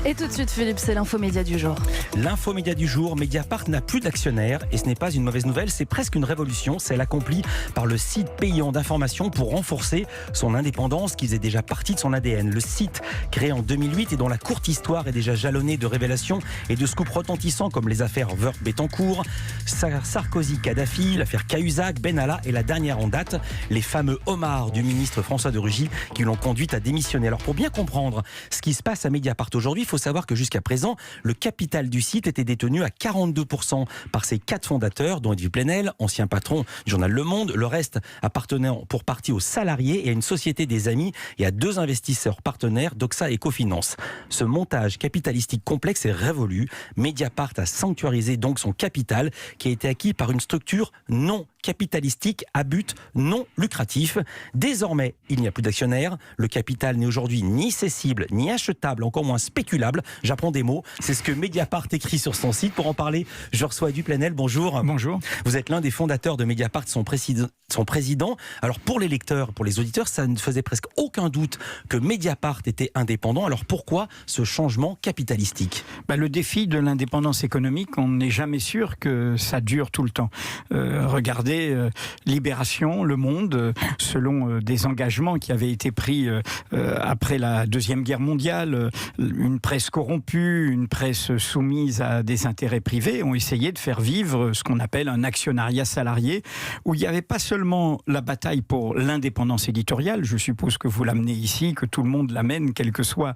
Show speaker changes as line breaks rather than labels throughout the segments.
Et tout de suite, Philippe, c'est l'infomédia du jour.
L'infomédia du jour, Mediapart n'a plus d'actionnaires et ce n'est pas une mauvaise nouvelle, c'est presque une révolution. Celle accomplie par le site payant d'information pour renforcer son indépendance qui faisait déjà partie de son ADN. Le site, créé en 2008 et dont la courte histoire est déjà jalonnée de révélations et de scoops retentissants comme les affaires Wörth-Bettencourt, Sarkozy-Kadhafi, l'affaire Cahuzac, Benalla et la dernière en date, les fameux homards du ministre François de Rugy qui l'ont conduite à démissionner. Alors pour bien comprendre ce qui se passe à Mediapart aujourd'hui, il faut savoir que jusqu'à présent, le capital du site était détenu à 42% par ses 4 fondateurs, dont Edwy Plenel, ancien patron du journal Le Monde. Le reste appartenant pour partie aux salariés et à une société des amis et à 2 investisseurs partenaires, Doxa et Cofinance. Ce montage capitalistique complexe est révolu. Mediapart a sanctuarisé donc son capital qui a été acquis par une structure non capitalistique à but non lucratif. Désormais, il n'y a plus d'actionnaires. Le capital n'est aujourd'hui ni cessible, ni achetable, encore moins spéculable. J'apprends des mots. C'est ce que Mediapart écrit sur son site. Pour en parler, je reçois Edwy Plenel. Bonjour.
Bonjour. Vous
êtes l'un des fondateurs de Mediapart, son président. Alors pour les lecteurs, pour les auditeurs, ça ne faisait presque aucun doute que Mediapart était indépendant. Alors pourquoi ce changement capitalistique ?
Le défi de l'indépendance économique, on n'est jamais sûr que ça dure tout le temps. Regardez Libération, Le Monde, selon des engagements qui avaient été pris après la Deuxième Guerre mondiale, une presse corrompue, une presse soumise à des intérêts privés, ont essayé de faire vivre ce qu'on appelle un actionnariat salarié, où il n'y avait pas seulement la bataille pour l'indépendance éditoriale, je suppose que vous l'amenez ici, que tout le monde l'amène, quelles que soient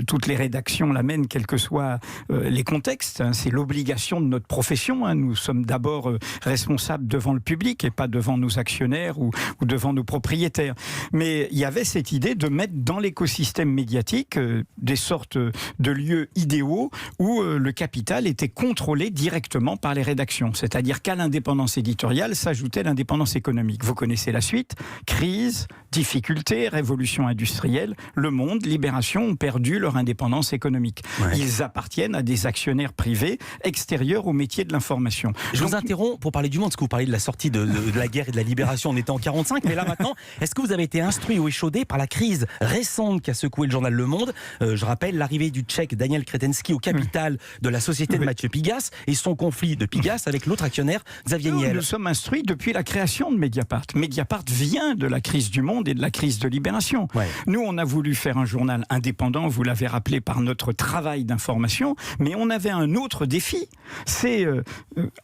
toutes les rédactions l'amènent, quels que soient les contextes. C'est l'obligation de notre profession. Nous sommes d'abord responsables devant le public et pas devant nos actionnaires ou devant nos propriétaires. Mais il y avait cette idée de mettre dans l'écosystème médiatique des sortes de lieux idéaux où le capital était contrôlé directement par les rédactions. C'est-à-dire qu'à l'indépendance éditoriale s'ajoutait l'indépendance économique. Vous connaissez la suite. Crise, difficultés, révolution industrielle. Le Monde, Libération ont perdu leur indépendance économique. Ouais. Ils appartiennent à des actionnaires privés extérieurs au métier de l'information.
Je vous interromps pour parler du Monde, parce que vous parlez de la sortie de la guerre et de la libération, on était en 45, mais là maintenant, est-ce que vous avez été instruit ou échaudé par la crise récente qui a secoué le journal Le Monde ? Je rappelle l'arrivée du Tchèque Daniel Kretinsky au capital de la société de Mathieu Pigasse et son conflit de Pigasse avec l'autre actionnaire Xavier Niel.
Nous sommes instruits depuis la création de Mediapart. Mediapart vient de la crise du Monde et de la crise de Libération. Ouais. Nous, on a voulu faire un journal indépendant, vous l'avez rappelé, par notre travail d'information, mais on avait un autre défi, c'est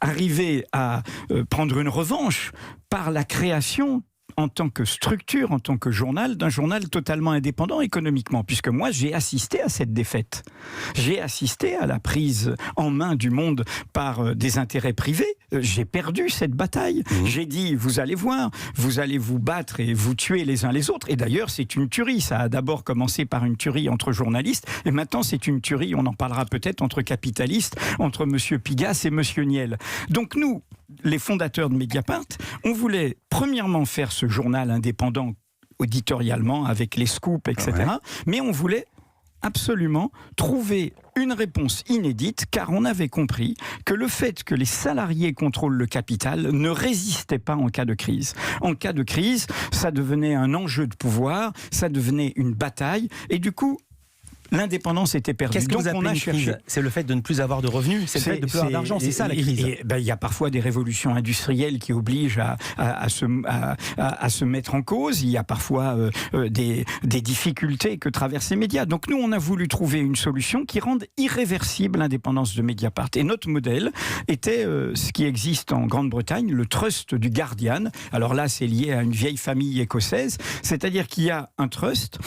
arriver à prendre une revanche par la création en tant que structure, en tant que journal, d'un journal totalement indépendant économiquement, puisque moi j'ai assisté à cette défaite. J'ai assisté à la prise en main du Monde par des intérêts privés. J'ai perdu cette bataille. J'ai dit, vous allez voir, vous allez vous battre et vous tuer les uns les autres. Et d'ailleurs, c'est une tuerie. Ça a d'abord commencé par une tuerie entre journalistes, et maintenant c'est une tuerie, on en parlera peut-être, entre capitalistes, entre Monsieur Pigasse et Monsieur Niel. Donc nous, les fondateurs de Mediapart, on voulait premièrement faire ce journal indépendant éditorialement avec les scoops, etc. Ouais. Mais on voulait absolument trouver une réponse inédite, car on avait compris que le fait que les salariés contrôlent le capital ne résistait pas en cas de crise. En cas de crise, ça devenait un enjeu de pouvoir, ça devenait une bataille, et du coup, l'indépendance était perdue.
Qu'est-ce que vous appelez une crise ? C'est le fait de ne plus avoir de revenus, c'est le fait de ne plus avoir d'argent, c'est ça la crise.
Il y a parfois des révolutions industrielles qui obligent à se mettre en cause, il y a parfois des difficultés que traversent les médias. Donc nous, on a voulu trouver une solution qui rende irréversible l'indépendance de Mediapart. Et notre modèle était ce qui existe en Grande-Bretagne, le trust du Guardian. Alors là, c'est lié à une vieille famille écossaise, c'est-à-dire qu'il y a un trust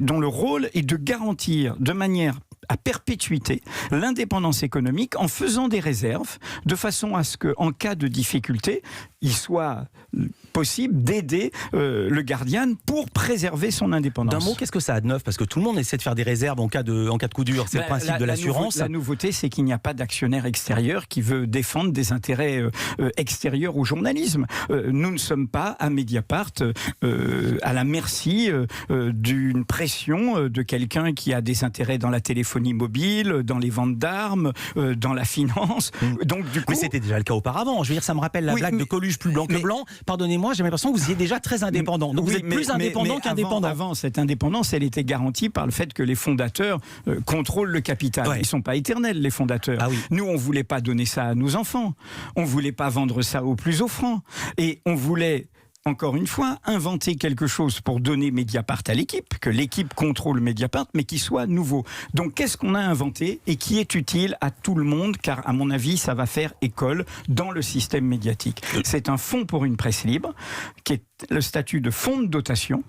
dont le rôle est de garantir de manière à perpétuité l'indépendance économique en faisant des réserves de façon à ce qu'en cas de difficulté, il soit possible d'aider le Guardian pour préserver son indépendance.
D'un mot, qu'est-ce que ça a de neuf ? Parce que tout le monde essaie de faire des réserves en cas de coup dur. C'est le principe de l'assurance.
La nouveauté, c'est qu'il n'y a pas d'actionnaire extérieur qui veut défendre des intérêts extérieurs au journalisme. Nous ne sommes pas, à Mediapart, à la merci d'une pression de quelqu'un qui a des intérêts dans la téléphonie mobile, dans les ventes d'armes, dans la finance. Donc, du coup,
mais c'était déjà le cas auparavant. Je veux dire, ça me rappelle la blague de Coluche Coluche plus blanc que blanc. Pardonnez-moi, j'ai l'impression que vous y êtes déjà très indépendant. Donc vous êtes plus indépendant qu'indépendant.
Avant, cette indépendance, elle était garantie par le fait que les fondateurs contrôlent le capital. Ils ne sont pas éternels, les fondateurs.
Ah oui.
Nous, on ne voulait pas donner ça à nos enfants. On ne voulait pas vendre ça aux plus offrants. Et on voulait... Encore une fois, inventer quelque chose pour donner Mediapart à l'équipe, que l'équipe contrôle Mediapart, mais qui soit nouveau. Donc, qu'est-ce qu'on a inventé et qui est utile à tout le monde, car à mon avis, ça va faire école dans le système médiatique. C'est un fonds pour une presse libre, qui est le statut de fonds de dotation,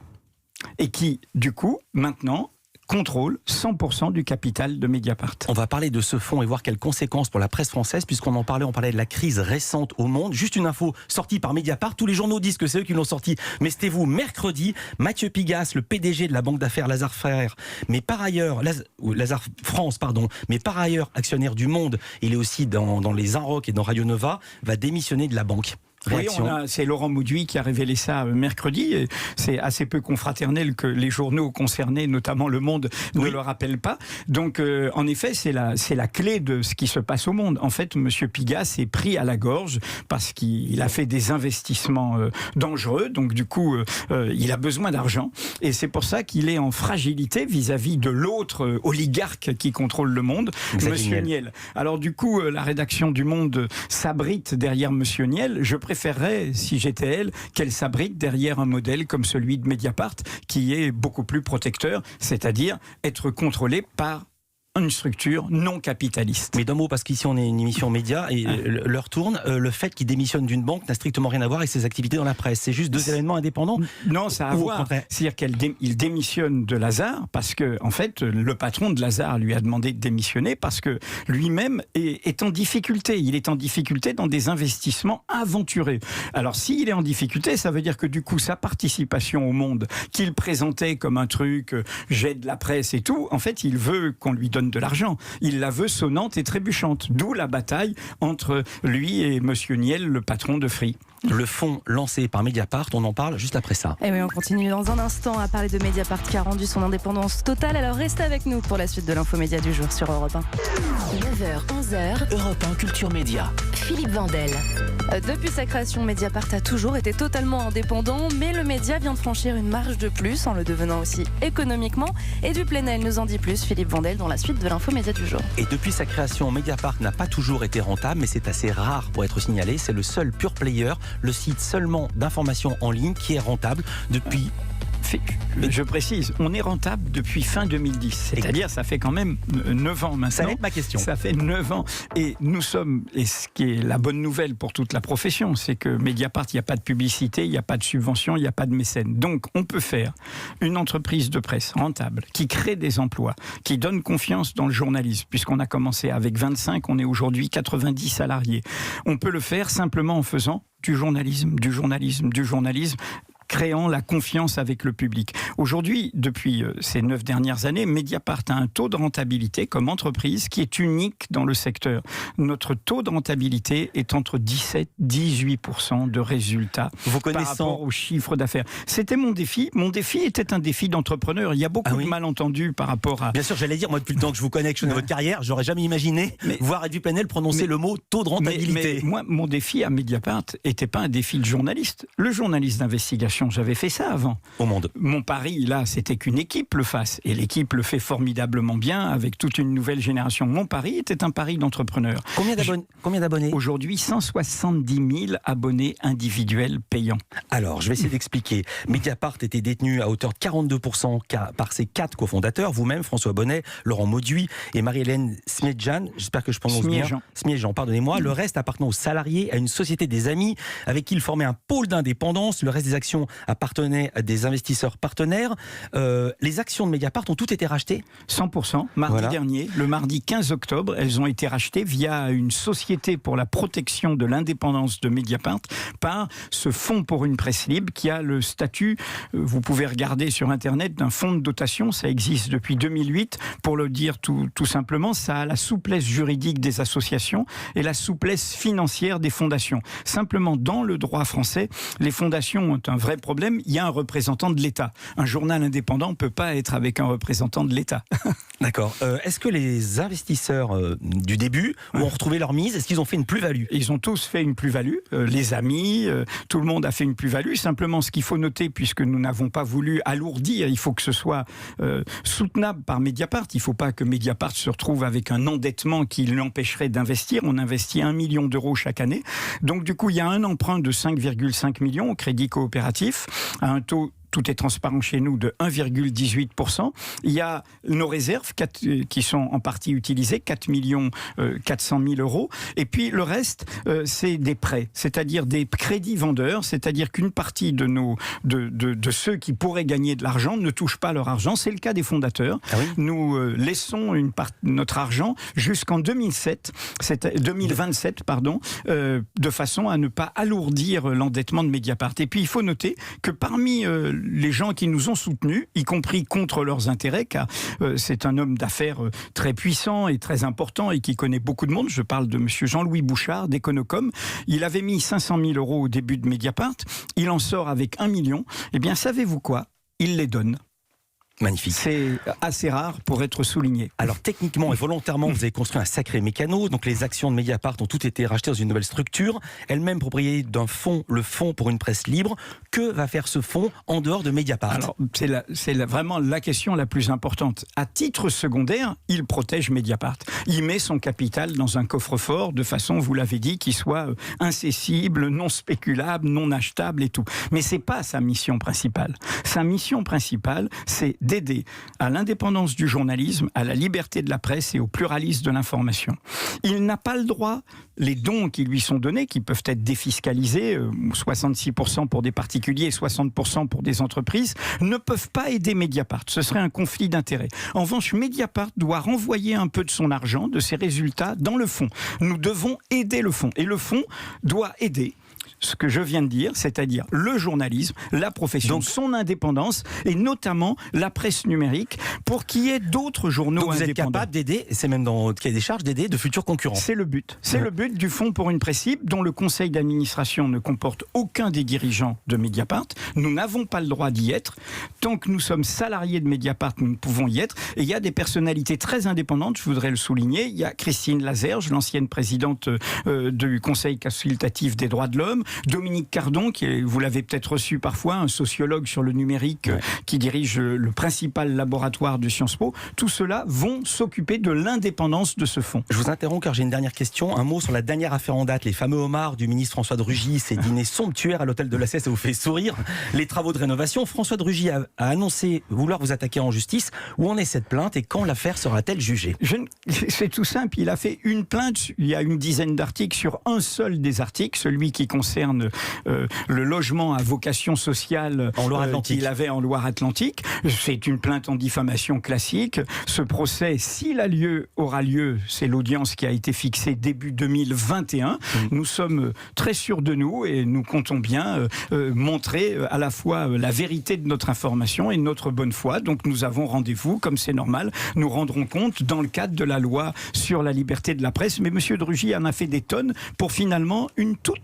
et qui, du coup, maintenant, contrôle 100% du capital de Mediapart.
On va parler de ce fonds et voir quelles conséquences pour la presse française, puisqu'on en parlait, on parlait de la crise récente au monde. Juste une info sortie par Mediapart, tous les journaux disent que c'est eux qui l'ont sorti, mais c'était vous, mercredi, Mathieu Pigasse, le PDG de la banque d'affaires Lazare Frères, mais par ailleurs, Lazare France, pardon, mais par ailleurs actionnaire du Monde, il est aussi dans les Inrocks et dans Radio Nova, va démissionner de la banque.
Oui, c'est Laurent Mauduit qui a révélé ça mercredi. Et c'est assez peu confraternel que les journaux concernés, notamment Le Monde, ne le rappellent pas. Donc, en effet, c'est la clé de ce qui se passe au monde. En fait, M. Pigasse est pris à la gorge parce qu'il a fait des investissements dangereux. Donc, du coup, il a besoin d'argent. Et c'est pour ça qu'il est en fragilité vis-à-vis de l'autre oligarque qui contrôle le monde, M. Niel. Alors, du coup, la rédaction du Monde s'abrite derrière M. Niel. Je préférerais, si j'étais elle, qu'elle s'abrite derrière un modèle comme celui de Mediapart, qui est beaucoup plus protecteur, c'est-à-dire être contrôlé par une structure non capitaliste.
Mais d'un mot, parce qu'ici on est une émission média et l'heure tourne, le fait qu'il démissionne d'une banque n'a strictement rien à voir avec ses activités dans la presse. C'est juste deux événements indépendants.
Non, ça a à voir. C'est-à-dire qu'il démissionne de Lazare parce que, en fait, le patron de Lazare lui a demandé de démissionner parce que lui-même est en difficulté. Il est en difficulté dans des investissements aventurés. Alors, s'il est en difficulté, ça veut dire que du coup, sa participation au Monde, qu'il présentait comme un truc, j'aide la presse et tout, en fait, il veut qu'on lui donne de l'argent. Il la veut sonnante et trébuchante. D'où la bataille entre lui et M. Niel, le patron de Free.
Le fonds lancé par Mediapart, on en parle juste après ça.
Et oui, on continue dans un instant à parler de Mediapart qui a rendu son indépendance totale. Alors restez avec nous pour la suite de l'infomédia du jour sur Europe 1.
9h, 11h, Europe 1 Culture Média. Philippe Vandel.
Depuis sa création, Mediapart a toujours été totalement indépendant, mais le média vient de franchir une marge de plus en le devenant aussi économiquement. Et du Plenel nous en dit plus, Philippe Vandel, dans la suite de l'infomédia du jour.
Et depuis sa création, Mediapart n'a pas toujours été rentable, mais c'est assez rare pour être signalé. C'est le seul pure player, le site seulement d'information en ligne qui est rentable depuis...
Je précise, on est rentable depuis fin 2010. C'est-à-dire, ça fait quand même 9 ans maintenant.
Ça va être ma question.
Ça fait 9 ans. Et nous sommes, et ce qui est la bonne nouvelle pour toute la profession, c'est que Mediapart, il n'y a pas de publicité, il n'y a pas de subvention, il n'y a pas de mécène. Donc, on peut faire une entreprise de presse rentable, qui crée des emplois, qui donne confiance dans le journalisme, puisqu'on a commencé avec 25, on est aujourd'hui 90 salariés. On peut le faire simplement en faisant du journalisme, créant la confiance avec le public. Aujourd'hui, depuis ces 9 dernières années, Mediapart a un taux de rentabilité comme entreprise qui est unique dans le secteur. Notre taux de rentabilité est entre 17 et 18% de résultats par rapport au chiffre d'affaires. C'était mon défi. Mon défi était un défi d'entrepreneur. Il y a beaucoup de malentendus par rapport à...
Bien sûr, j'allais dire, moi depuis le temps que je vous connais, que je connais votre carrière, j'aurais jamais imaginé voir Edwy Plenel prononcer le mot taux de rentabilité.
Mais moi, mon défi à Mediapart n'était pas un défi de journaliste. Le journaliste d'investigation, j'avais fait ça avant.
Au Monde.
Mon pari, là, c'était qu'une équipe le fasse. Et l'équipe le fait formidablement bien avec toute une nouvelle génération. Mon pari était un pari d'entrepreneur.
Combien d'abonnés ?
Aujourd'hui, 170 000 abonnés individuels payants.
Alors, je vais essayer d'expliquer. Mediapart était détenu à hauteur de 42% par ses 4 cofondateurs, vous-même, François Bonnet, Laurent Mauduit et Marie-Hélène Smiedjan. J'espère que je prononce bien. Smiedjan, pardonnez-moi. Le reste appartenant aux salariés, à une société des amis avec qui il formait un pôle d'indépendance. Le reste des actions appartenaient à des investisseurs partenaires. Les actions de Mediapart ont toutes été rachetées ?
100%. Mardi dernier, le mardi 15 octobre, elles ont été rachetées via une société pour la protection de l'indépendance de Mediapart par ce fonds pour une presse libre qui a le statut, vous pouvez regarder sur Internet, d'un fonds de dotation. Ça existe depuis 2008. Pour le dire tout simplement, ça a la souplesse juridique des associations et la souplesse financière des fondations. Simplement, dans le droit français, les fondations ont un vrai problème. Il y a un représentant de l'État. Un journal indépendant ne peut pas être avec un représentant de l'État.
D'accord. Est-ce que les investisseurs du début ont retrouvé leur mise? Est-ce qu'ils ont fait une plus-value?
Ils ont tous fait une plus-value, les amis, tout le monde a fait une plus-value. Simplement, ce qu'il faut noter, puisque nous n'avons pas voulu alourdir, il faut que ce soit soutenable par Mediapart. Il ne faut pas que Mediapart se retrouve avec un endettement qui l'empêcherait d'investir. On investit 1 million d'euros chaque année. Donc du coup, il y a un emprunt de 5,5 millions au Crédit Coopératif à un taux, tout est transparent chez nous, de 1,18%. Il y a nos réserves qui sont en partie utilisées, 4 400 000 euros. Et puis le reste, c'est des prêts, c'est-à-dire des crédits vendeurs, c'est-à-dire qu'une partie de ceux qui pourraient gagner de l'argent ne touchent pas leur argent. C'est le cas des fondateurs. Ah oui. Nous laissons notre argent jusqu'en 2027, de façon à ne pas alourdir l'endettement de Mediapart. Et puis il faut noter que parmi les gens qui nous ont soutenus, y compris contre leurs intérêts, car c'est un homme d'affaires très puissant et très important et qui connaît beaucoup de monde. Je parle de monsieur Jean-Louis Bouchard d'Econocom. Il avait mis 500 000 euros au début de Mediapart. Il en sort avec 1 million. Eh bien, savez-vous quoi? Il les donne.
Magnifique.
C'est assez rare pour être souligné.
Alors techniquement et volontairement, vous avez construit un sacré mécano. Donc les actions de Mediapart ont toutes été rachetées dans une nouvelle structure, elle-même propriété d'un fonds, le Fonds pour une presse libre. Que va faire ce fonds en dehors de Mediapart? Alors
c'est vraiment la question la plus importante. À titre secondaire, il protège Mediapart. Il met son capital dans un coffre-fort de façon, vous l'avez dit, qui soit incessible, non spéculable, non achetable et tout. Mais c'est pas sa mission principale. Sa mission principale, c'est d'aider à l'indépendance du journalisme, à la liberté de la presse et au pluralisme de l'information. Il n'a pas le droit, les dons qui lui sont donnés, qui peuvent être défiscalisés, 66% pour des particuliers et 60% pour des entreprises, ne peuvent pas aider Mediapart. Ce serait un conflit d'intérêts. En revanche, Mediapart doit renvoyer un peu de son argent, de ses résultats, dans le fonds. Nous devons aider le fonds. Et le fonds doit aider ce que je viens de dire, c'est-à-dire le journalisme, la profession, donc, son indépendance et notamment la presse numérique pour qu'il y ait d'autres journaux indépendants. Vous êtes capable d'aider,
et c'est même dans le cahier des charges, d'aider de futurs concurrents.
C'est le but. C'est le but du Fonds pour une presse libre dont le conseil d'administration ne comporte aucun des dirigeants de Mediapart. Nous n'avons pas le droit d'y être. Tant que nous sommes salariés de Mediapart, nous ne pouvons y être. Et il y a des personnalités très indépendantes, je voudrais le souligner. Il y a Christine Lazerge, l'ancienne présidente du Conseil consultatif des droits de l'homme, Dominique Cardon, qui vous l'avez peut-être reçu parfois, un sociologue sur le numérique qui dirige le principal laboratoire de Sciences Po. Tout cela vont s'occuper de l'indépendance de ce fonds.
Je vous interromps car j'ai une dernière question. Un mot sur la dernière affaire en date, les fameux homards du ministre François de Rugy, ces dîners somptuaires à l'hôtel de la Cesse, ça vous fait sourire. Les travaux de rénovation, François de Rugy a annoncé vouloir vous attaquer en justice. Où en est cette plainte et quand l'affaire sera-t-elle jugée?
C'est tout simple, il a fait une plainte, il y a une dizaine d'articles sur un seul des articles, celui qui concerne le logement à vocation sociale qu'il avait en Loire-Atlantique. C'est une plainte en diffamation classique. Ce procès, s'il a lieu, aura lieu. C'est l'audience qui a été fixée début 2021. Nous sommes très sûrs de nous et nous comptons bien montrer à la fois la vérité de notre information et notre bonne foi. Donc nous avons rendez-vous, comme c'est normal. Nous rendrons compte dans le cadre de la loi sur la liberté de la presse. Mais M. de Rugy en a fait des tonnes pour finalement une toute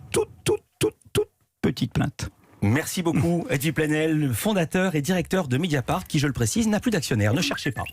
petite plainte.
Merci beaucoup, Edwy Plenel, fondateur et directeur de Mediapart, qui, je le précise, n'a plus d'actionnaire. Ne cherchez pas.